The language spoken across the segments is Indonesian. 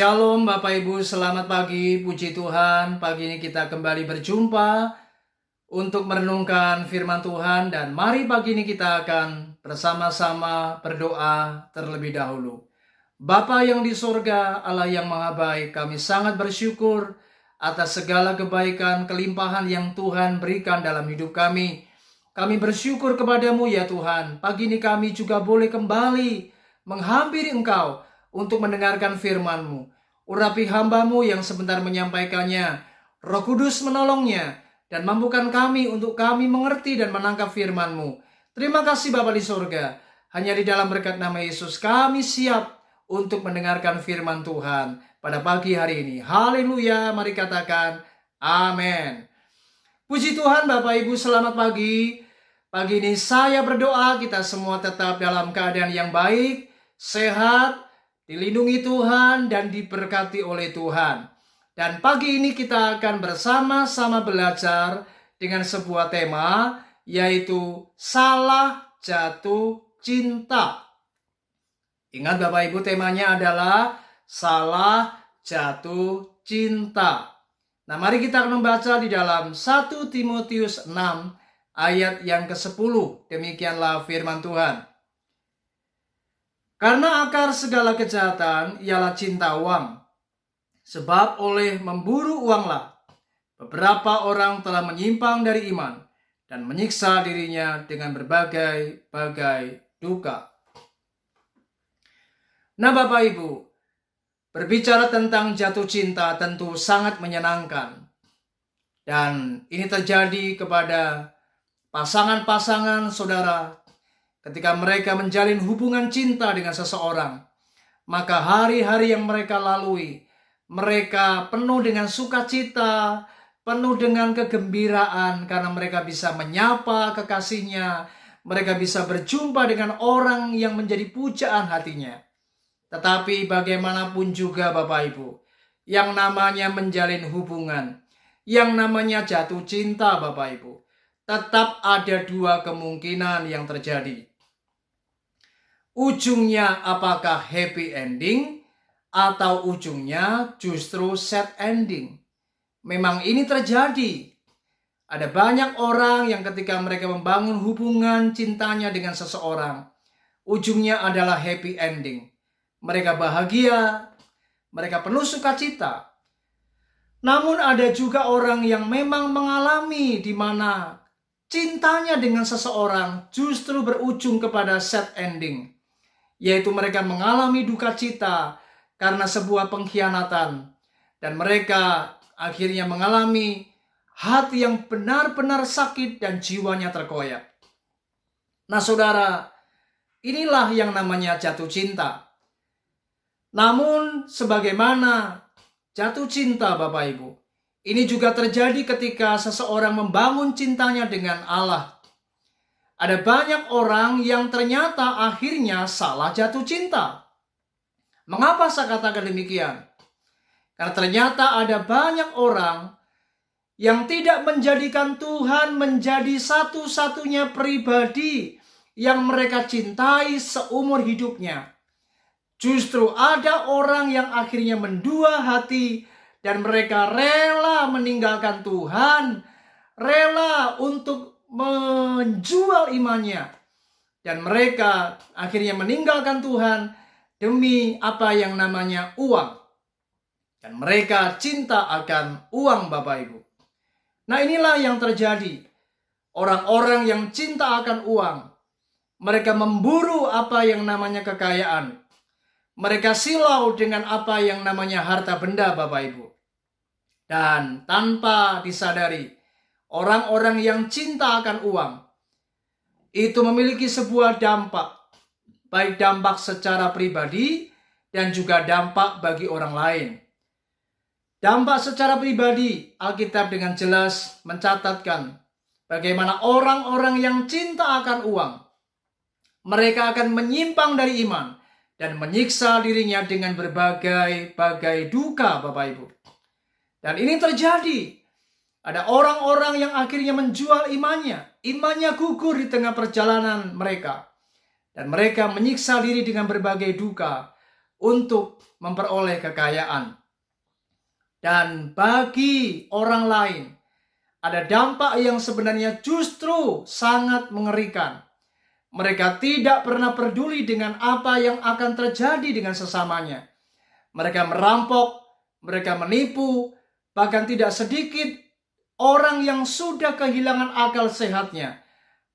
Shalom Bapak Ibu, selamat pagi, puji Tuhan. Pagi ini kita kembali berjumpa untuk merenungkan firman Tuhan. Dan mari pagi ini kita akan bersama-sama berdoa terlebih dahulu. Bapa yang di sorga, Allah yang maha baik, kami sangat bersyukur atas segala kebaikan, kelimpahan yang Tuhan berikan dalam hidup kami. Kami bersyukur kepadamu ya Tuhan. Pagi ini kami juga boleh kembali menghampiri Engkau untuk mendengarkan firman-Mu. Urapi hamba-Mu yang sebentar menyampaikannya. Roh Kudus menolongnya dan mampukan kami untuk kami mengerti dan menangkap firman-Mu. Terima kasih Bapa di sorga. Hanya di dalam berkat nama Yesus kami siap untuk mendengarkan firman Tuhan pada pagi hari ini. Haleluya, mari katakan amin. Puji Tuhan Bapak Ibu, selamat pagi. Pagi ini saya berdoa kita semua tetap dalam keadaan yang baik, sehat, dilindungi Tuhan dan diberkati oleh Tuhan. Dan pagi ini kita akan bersama-sama belajar dengan sebuah tema, yaitu salah jatuh cinta. Ingat Bapak Ibu, temanya adalah salah jatuh cinta. Nah, mari kita akan membaca di dalam 1 Timotius 6 ayat yang ke-10. Demikianlah firman Tuhan. Karena akar segala kejahatan ialah cinta uang. Sebab oleh memburu uanglah beberapa orang telah menyimpang dari iman dan menyiksa dirinya dengan berbagai-bagai duka. Nah Bapak Ibu, berbicara tentang jatuh cinta tentu sangat menyenangkan. Dan ini terjadi kepada pasangan-pasangan saudara. Ketika mereka menjalin hubungan cinta dengan seseorang, maka hari-hari yang mereka lalui, mereka penuh dengan sukacita, penuh dengan kegembiraan karena mereka bisa menyapa kekasihnya, mereka bisa berjumpa dengan orang yang menjadi pujaan hatinya. Tetapi bagaimanapun juga Bapak Ibu, yang namanya menjalin hubungan, yang namanya jatuh cinta Bapak Ibu, tetap ada dua kemungkinan yang terjadi. Ujungnya apakah happy ending atau ujungnya justru sad ending. Memang ini terjadi. Ada banyak orang yang ketika mereka membangun hubungan cintanya dengan seseorang, ujungnya adalah happy ending. Mereka bahagia, mereka penuh sukacita. Namun ada juga orang yang memang mengalami di mana cintanya dengan seseorang justru berujung kepada sad ending. Yaitu mereka mengalami duka cita karena sebuah pengkhianatan. Dan mereka akhirnya mengalami hati yang benar-benar sakit dan jiwanya terkoyak. Nah saudara, inilah yang namanya jatuh cinta. Namun sebagaimana jatuh cinta Bapak Ibu, ini juga terjadi ketika seseorang membangun cintanya dengan Allah. Ada banyak orang yang ternyata akhirnya salah jatuh cinta. Mengapa saya katakan demikian? Karena ternyata ada banyak orang yang tidak menjadikan Tuhan menjadi satu-satunya pribadi yang mereka cintai seumur hidupnya. Justru ada orang yang akhirnya mendua hati dan mereka rela meninggalkan Tuhan, rela untuk menjual imannya, dan mereka akhirnya meninggalkan Tuhan demi apa yang namanya uang, dan mereka cinta akan uang Bapak Ibu. Nah inilah yang terjadi. Orang-orang yang cinta akan uang, mereka memburu apa yang namanya kekayaan, mereka silau dengan apa yang namanya harta benda Bapak Ibu. Dan tanpa disadari, orang-orang yang cinta akan uang itu memiliki sebuah dampak, baik dampak secara pribadi dan juga dampak bagi orang lain. Dampak secara pribadi, Alkitab dengan jelas mencatatkan bagaimana orang-orang yang cinta akan uang, mereka akan menyimpang dari iman dan menyiksa dirinya dengan berbagai-bagai duka Bapak Ibu. Dan ini terjadi. Ada orang-orang yang akhirnya menjual imannya gugur di tengah perjalanan mereka. Dan mereka menyiksa diri dengan berbagai duka. untuk memperoleh kekayaan. Dan bagi orang lain, ada dampak yang sebenarnya justru sangat mengerikan. Mereka tidak pernah peduli dengan apa yang akan terjadi dengan sesamanya. Mereka merampok, mereka menipu, bahkan tidak sedikit orang yang sudah kehilangan akal sehatnya.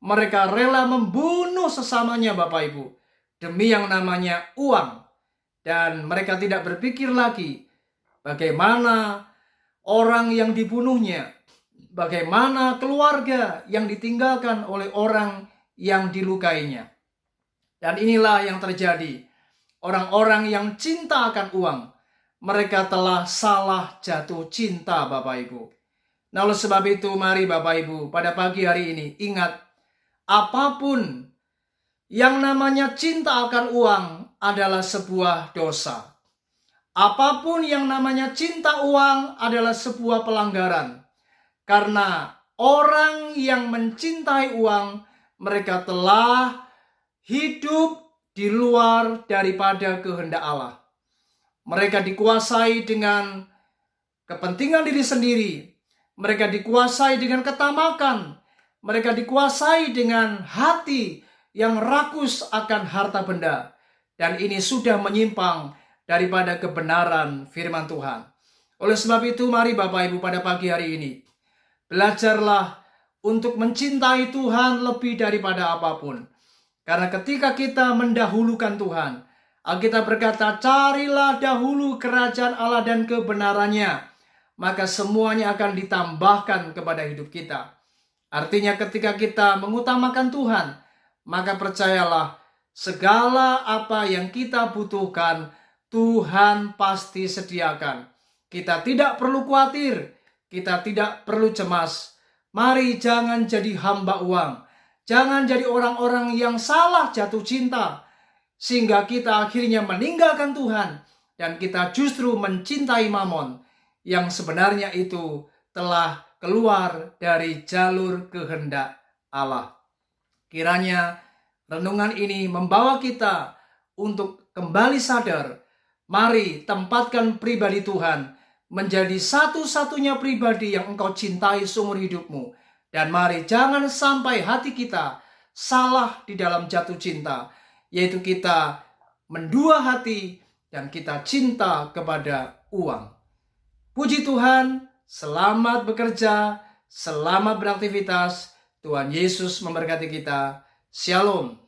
Mereka rela membunuh sesamanya, Bapak Ibu, demi yang namanya uang. Dan mereka tidak berpikir lagi bagaimana orang yang dibunuhnya, bagaimana keluarga yang ditinggalkan oleh orang yang dilukainya. Dan inilah yang terjadi. Orang-orang yang cinta akan uang, mereka telah salah jatuh cinta, Bapak Ibu. Nah, oleh sebab itu mari Bapak Ibu pada pagi hari ini ingat, apapun yang namanya cinta akan uang adalah sebuah dosa. Apapun yang namanya cinta uang adalah sebuah pelanggaran. Karena orang yang mencintai uang, mereka telah hidup di luar daripada kehendak Allah. Mereka dikuasai dengan kepentingan diri sendiri. Mereka dikuasai dengan ketamakan. Mereka dikuasai dengan hati yang rakus akan harta benda. Dan ini sudah menyimpang daripada kebenaran firman Tuhan. Oleh sebab itu mari Bapak Ibu pada pagi hari ini, belajarlah untuk mencintai Tuhan lebih daripada apapun. Karena ketika kita mendahulukan Tuhan, Alkitab berkata, carilah dahulu kerajaan Allah dan kebenarannya, maka semuanya akan ditambahkan kepada hidup kita. Artinya ketika kita mengutamakan Tuhan, maka percayalah, segala apa yang kita butuhkan, Tuhan pasti sediakan. Kita tidak perlu khawatir, kita tidak perlu cemas. Mari jangan jadi hamba uang. Jangan jadi orang-orang yang salah jatuh cinta, sehingga kita akhirnya meninggalkan Tuhan, dan kita justru mencintai mamon, yang sebenarnya itu telah keluar dari jalur kehendak Allah. Kiranya renungan ini membawa kita untuk kembali sadar, mari tempatkan pribadi Tuhan menjadi satu-satunya pribadi yang engkau cintai seumur hidupmu. Dan mari jangan sampai hati kita salah di dalam jatuh cinta, yaitu kita mendua hati dan kita cinta kepada uang. Puji Tuhan, selamat bekerja, selamat beraktivitas. Tuhan Yesus memberkati kita. Shalom.